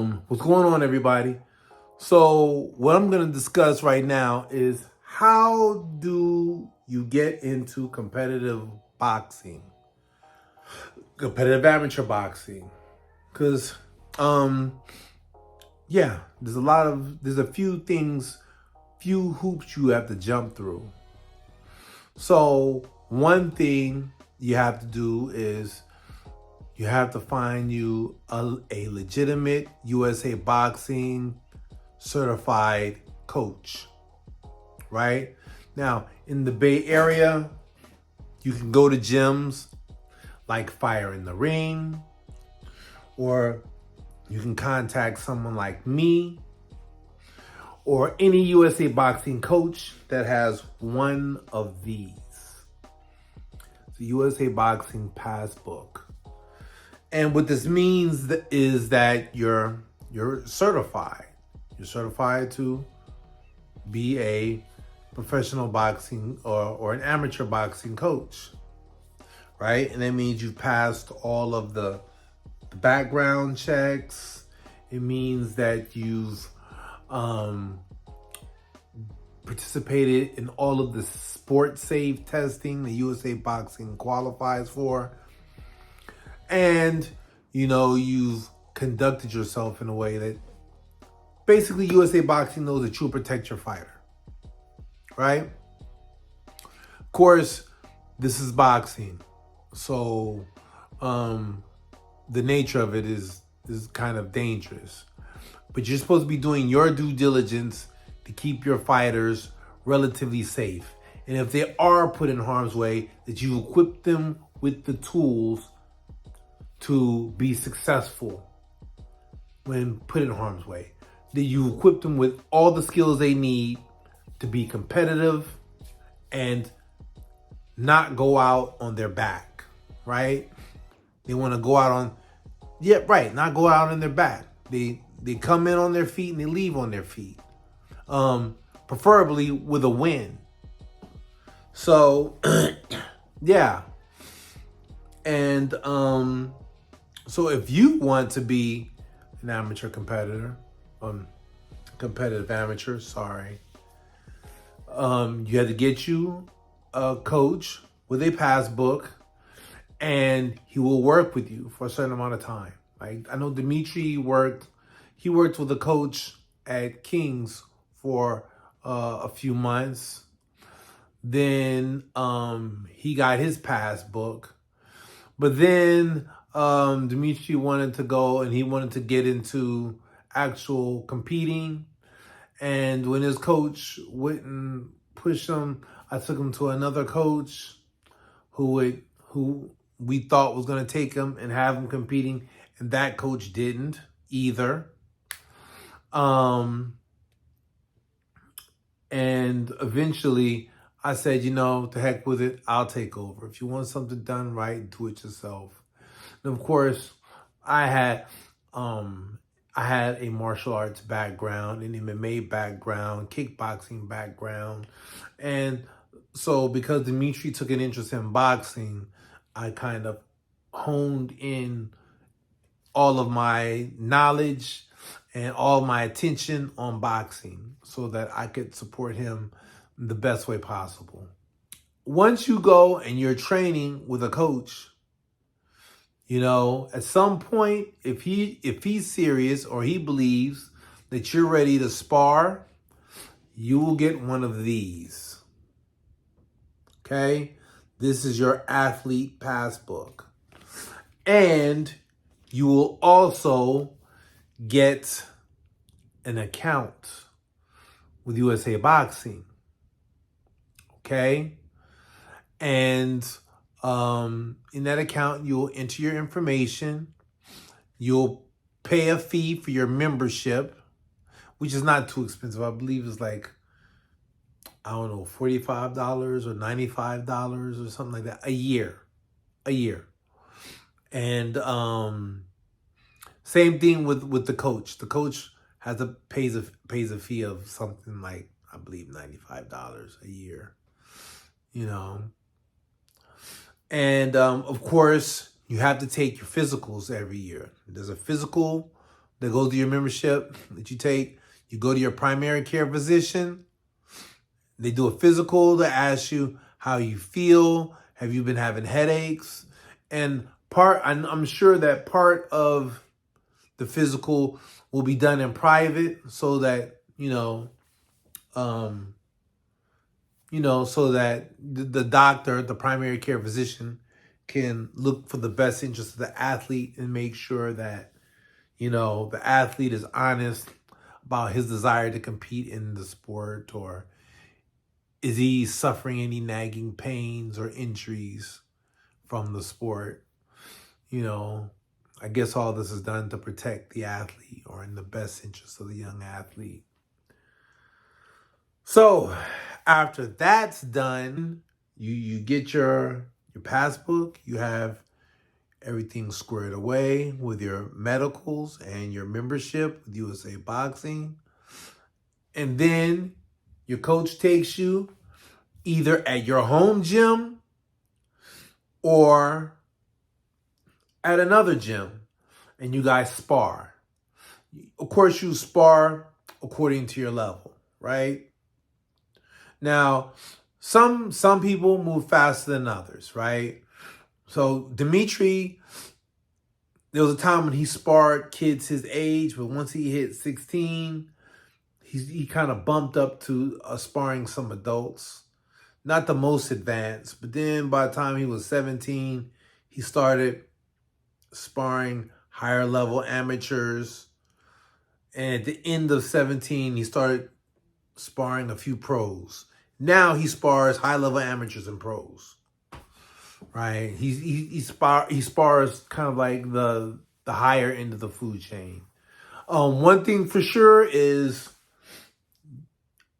What's going on, everybody? So, what I'm going to discuss right now is how do you get into competitive boxing, competitive amateur boxing? Because, yeah, there's a few things, few hoops you have to jump through. So, one thing you have to do is you have to find you a legitimate USA boxing certified coach, right? Now, in the Bay Area, you can go to gyms like Fire in the Ring, or you can contact someone like me or any USA boxing coach that has one of these. The USA Boxing Passbook. And what this means is that you're certified. You're certified to be a professional boxing or an amateur boxing coach, right? And that means you've passed all of the background checks. It means that you've participated in all of the sport safe testing the USA Boxing qualifies for. And, you've conducted yourself in a way that basically USA Boxing knows that you'll protect your fighter, right? Of course, this is boxing. So the nature of it is kind of dangerous. But you're supposed to be doing your due diligence to keep your fighters relatively safe. And if they are put in harm's way, that you equip them with the tools to be successful when put in harm's way. That you equip them with all the skills they need to be competitive and not go out on their back, right? They want to go out on, not go out on their back. They come in on their feet and they leave on their feet, preferably with a win. So, yeah. And so if you want to be an amateur competitor, competitive amateur, you have to get you a coach with a passbook, and he will work with you for a certain amount of time. Like I know Dimitri worked with a coach at King's for a few months. Then he got his passbook, but then Dimitri wanted to go and he wanted to get into actual competing. And when his coach wouldn't push him, I took him to another coach who we thought was going to take him and have him competing. And that coach didn't either. And eventually I said, to heck with it. I'll take over. If you want something done right, do it yourself. And of course, I had a martial arts background, an MMA background, kickboxing background. And so because Dimitri took an interest in boxing, I kind of honed in all of my knowledge and all my attention on boxing so that I could support him the best way possible. Once you go and you're training with a coach, at some point, if he's serious or he believes that you're ready to spar, you will get one of these. Okay? This is your athlete passbook. And you will also get an account with USA Boxing. Okay? And in that account, you'll enter your information. You'll pay a fee for your membership, which is not too expensive. I believe it's like, $45 or $95 or something like that a year. And same thing with the coach. The coach pays a fee of something like, I believe, $95 a year. And of course, you have to take your physicals every year. There's a physical that goes to your membership that you take. You go to your primary care physician. They do a physical to ask you how you feel. Have you been having headaches? And I'm sure that part of the physical will be done in private so that, so that the doctor, the primary care physician, can look for the best interest of the athlete and make sure that, the athlete is honest about his desire to compete in the sport, or is he suffering any nagging pains or injuries from the sport? I guess all this is done to protect the athlete or in the best interest of the young athlete. So after that's done, you get your passbook, you have everything squared away with your medicals and your membership with USA Boxing. And then your coach takes you either at your home gym or at another gym, and you guys spar. Of course, you spar according to your level, right? Now, some people move faster than others, right? So Dimitri, there was a time when he sparred kids his age, but once he hit 16, he kind of bumped up to sparring some adults. Not the most advanced, but then by the time he was 17, he started sparring higher level amateurs. And at the end of 17, he started sparring a few pros. Now he spars high level amateurs and pros. Right? He spars kind of like the higher end of the food chain. One thing for sure is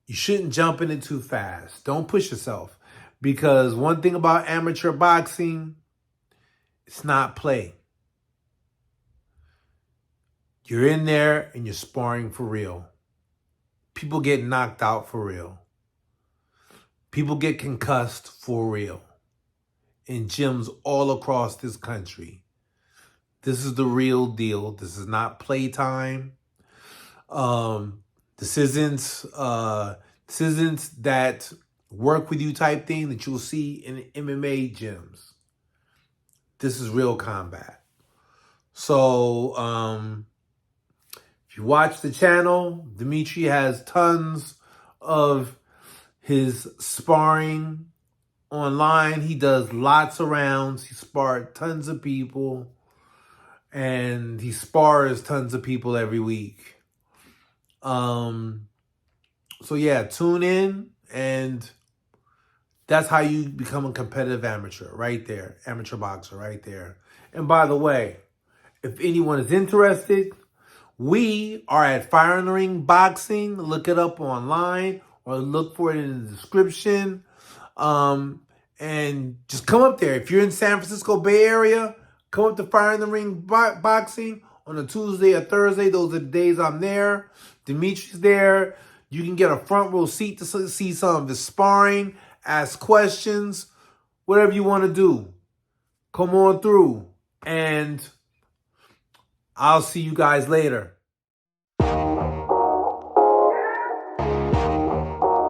you shouldn't jump in it too fast. Don't push yourself. Because one thing about amateur boxing, it's not play. You're in there and you're sparring for real. People get knocked out for real. People get concussed for real. In gyms all across this country. This is the real deal. This is not playtime. This isn't that work with you type thing that you'll see in MMA gyms. This is real combat. So if you watch the channel, Dimitri has tons of his sparring online. He does lots of rounds. He sparred tons of people. And he spars tons of people every week. So yeah, tune in, and that's how you become a competitive amateur, right there. Amateur boxer, right there. And by the way, if anyone is interested, we are at Fire in the Ring Boxing. Look it up online or look for it in the description. And just come up there. If you're in San Francisco Bay Area, come up to Fire in the Ring Boxing on a Tuesday or Thursday. Those are the days I'm there. Dimitri's there. You can get a front row seat to see some of his sparring, ask questions, whatever you want to do. Come on through. And I'll see you guys later.